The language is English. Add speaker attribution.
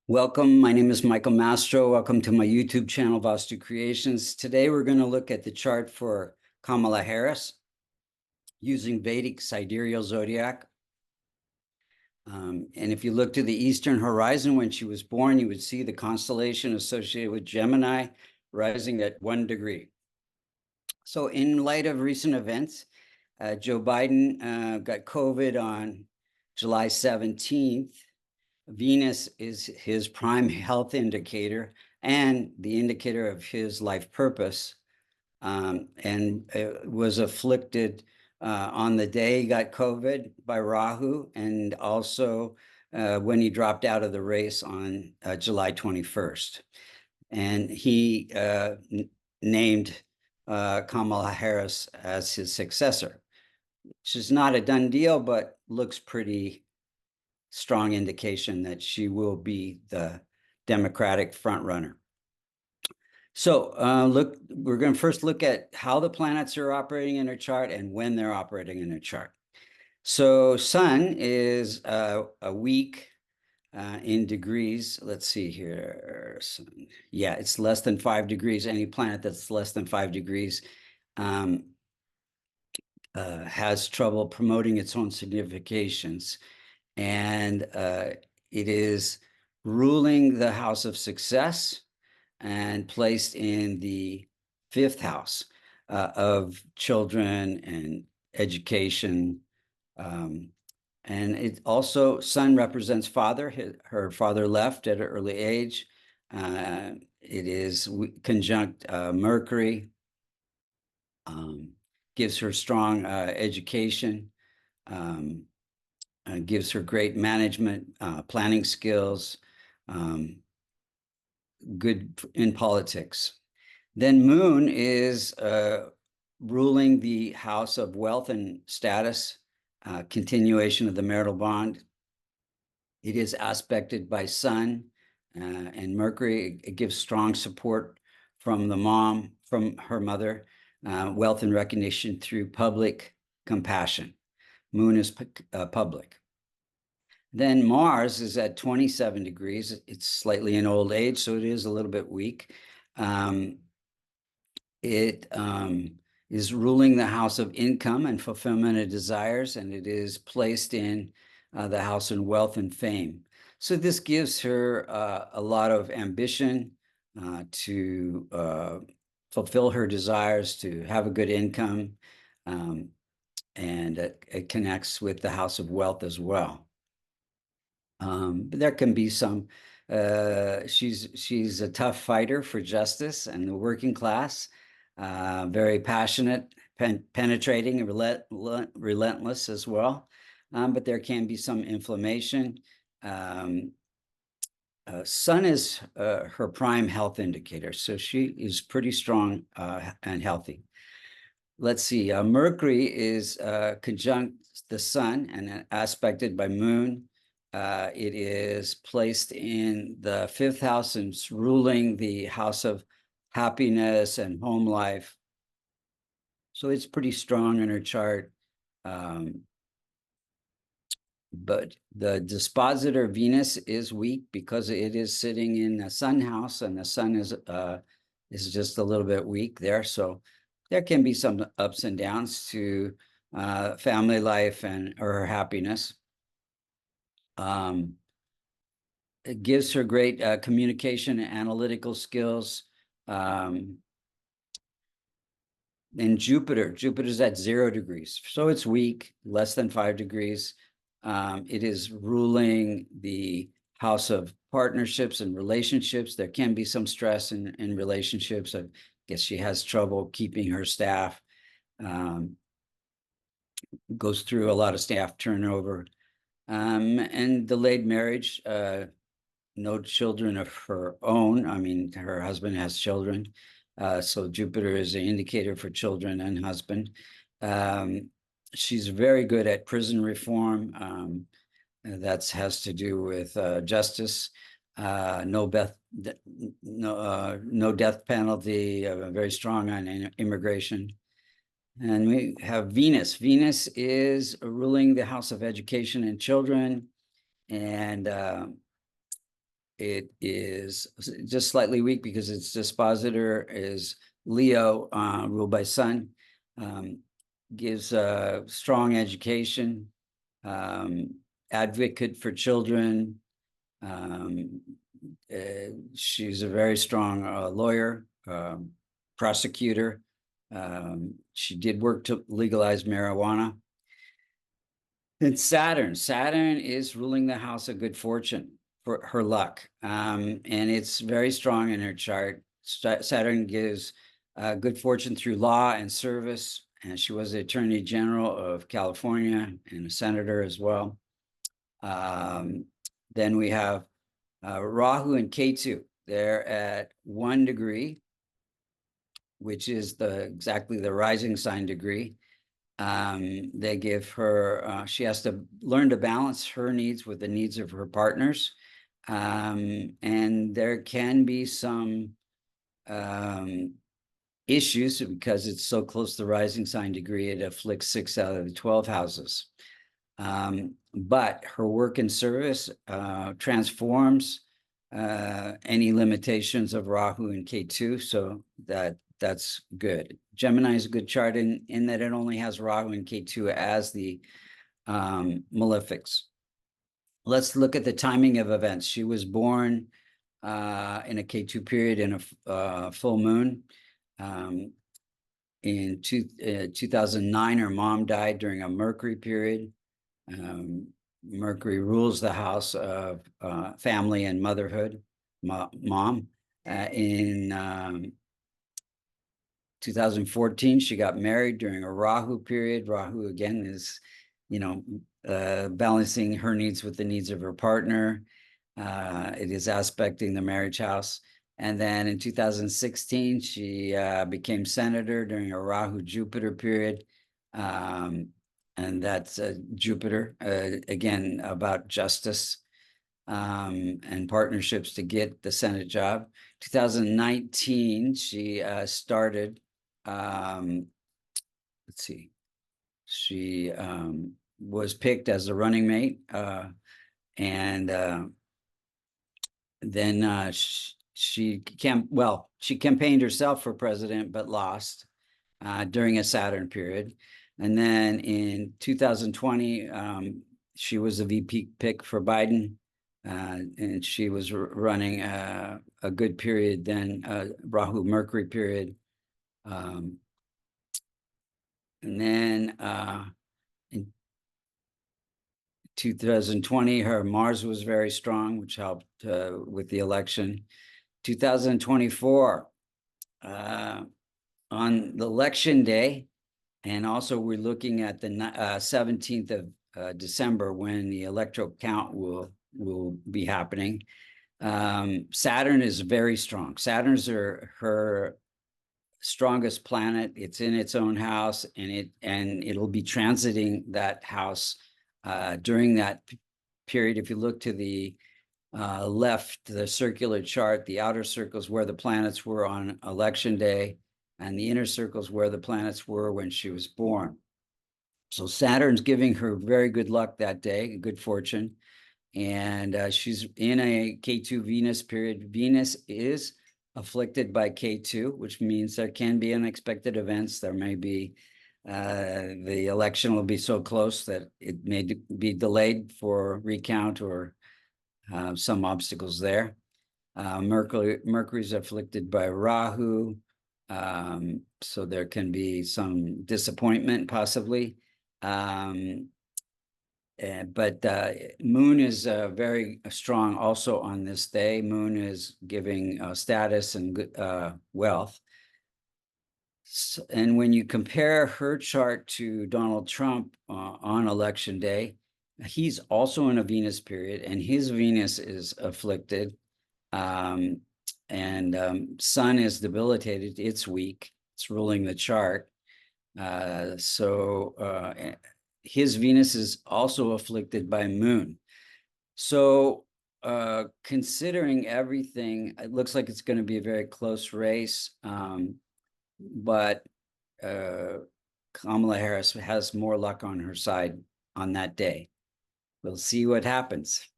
Speaker 1: Welcome. My name is Michael Mastro. Welcome to my YouTube channel, Vastu Creations. Today, we're going to look at the chart for Kamala Harris using Vedic sidereal zodiac. And if you look to the eastern horizon when she was born, you would see the constellation associated with Gemini rising at 1 degree. So in light of recent events, Joe Biden got COVID on July 17th. Venus is his prime health indicator and the indicator of his life purpose, and was afflicted on the day he got COVID by Rahu, and also when he dropped out of the race on July 21st. And he named Kamala Harris as his successor, which is not a done deal, but looks pretty strong indication that she will be the Democratic frontrunner. So we're going to first look at how the planets are operating in her chart and when they're operating in her chart. So Sun is a week in degrees. Let's see here. Sun. Yeah, it's less than 5 degrees. Any planet that's less than 5 degrees has trouble promoting its own significations. And it is ruling the house of success and placed in the 5th house of children and education. And it also, Sun represents father. Her father left at an early age. It is conjunct Mercury, gives her strong education, gives her great management, planning skills, good in politics. Then Moon is ruling the house of wealth and status, continuation of the marital bond. It is aspected by Sun and Mercury. It gives strong support from the mom, from her mother, wealth and recognition through public compassion. Moon is public. Then Mars is at 27 degrees. It's slightly in old age, so it is a little bit weak. It is ruling the house of income and fulfillment of desires, and it is placed in the house of wealth and fame. So this gives her a lot of ambition to fulfill her desires, to have a good income, and it connects with the house of wealth as well. But there can be some, she's a tough fighter for justice and the working class, very passionate, penetrating, and relentless as well. But there can be some inflammation. Sun is her prime health indicator, so she is pretty strong and healthy. Let's see, Mercury is conjunct the Sun and aspected by Moon. It is placed in the 5th house and it's ruling the house of happiness and home life. So it's pretty strong in her chart. But the dispositor Venus is weak because it is sitting in the Sun house, and the Sun is just a little bit weak there. So there can be some ups and downs to family life or her happiness. It gives her great communication and analytical skills. And Jupiter's at 0 degrees, so it's weak, less than 5 degrees. It is ruling the house of partnerships and relationships. There can be some stress in relationships. I guess she has trouble keeping her staff, goes through a lot of staff turnover. And delayed marriage, no children of her own. I mean, her husband has children. So Jupiter is an indicator for children and husband. She's very good at prison reform. That has to do with justice, no death penalty, very strong on immigration. And we have Venus. Venus is ruling the house of education and children, and it is just slightly weak because its dispositor is Leo, ruled by Sun. Gives a strong education, advocate for children. She's a very strong lawyer, prosecutor. She did work to legalize marijuana. And Saturn is ruling the house of good fortune for her luck. And it's very strong in her chart. Saturn gives good fortune through law and service. And she was the Attorney General of California and a senator as well. Then we have Rahu and Ketu. They're at 1 degree, which is exactly the rising sign degree. They give her, she has to learn to balance her needs with the needs of her partners. And there can be some issues because it's so close to the rising sign degree, it afflicts 6 out of the 12 houses. But her work and service transforms any limitations of Rahu and Ketu, so that's good. Gemini is a good chart in that it only has Rahu and Ketu as the malefics. Let's look at the timing of events. She was born in a Ketu period in a full moon. In 2009, her mom died during a Mercury period. Mercury rules the house of family and motherhood, mom. In 2014, she got married during a Rahu period. Rahu, again, is, balancing her needs with the needs of her partner. It is aspecting the marriage house. And then in 2016, she became senator during a Rahu-Jupiter period. And that's Jupiter, again, about justice and partnerships to get the Senate job. 2019, she started, let's see, she was picked as the running mate. And then she campaigned herself for president, but lost during a Saturn period. And then in 2020, she was a VP pick for Biden, and she was running a good period then, Rahu Mercury period. And then in 2020, her Mars was very strong, which helped with the election. 2024, on the election day, and also we're looking at the 17th of December when the electoral count will be happening. Saturn is very strong. Saturn's her strongest planet. It's in its own house, and it'll be transiting that house during that period. If you look to the left, the circular chart, the outer circles where the planets were on election day, and the inner circles where the planets were when she was born. So Saturn's giving her very good luck that day, good fortune. And she's in a Ketu Venus period. Venus is afflicted by Ketu, which means there can be unexpected events. There may be, the election will be so close that it may be delayed for recount or some obstacles there. Mercury's afflicted by Rahu. So there can be some disappointment possibly. But Moon is very strong also on this day. Moon is giving status and good wealth. So, and when you compare her chart to Donald Trump on election day, he's also in a Venus period, and his Venus is afflicted. Sun is debilitated. It's weak. It's ruling the chart. His Venus is also afflicted by Moon. So considering everything, it looks like it's going to be a very close race. But Kamala Harris has more luck on her side on that day. We'll see what happens.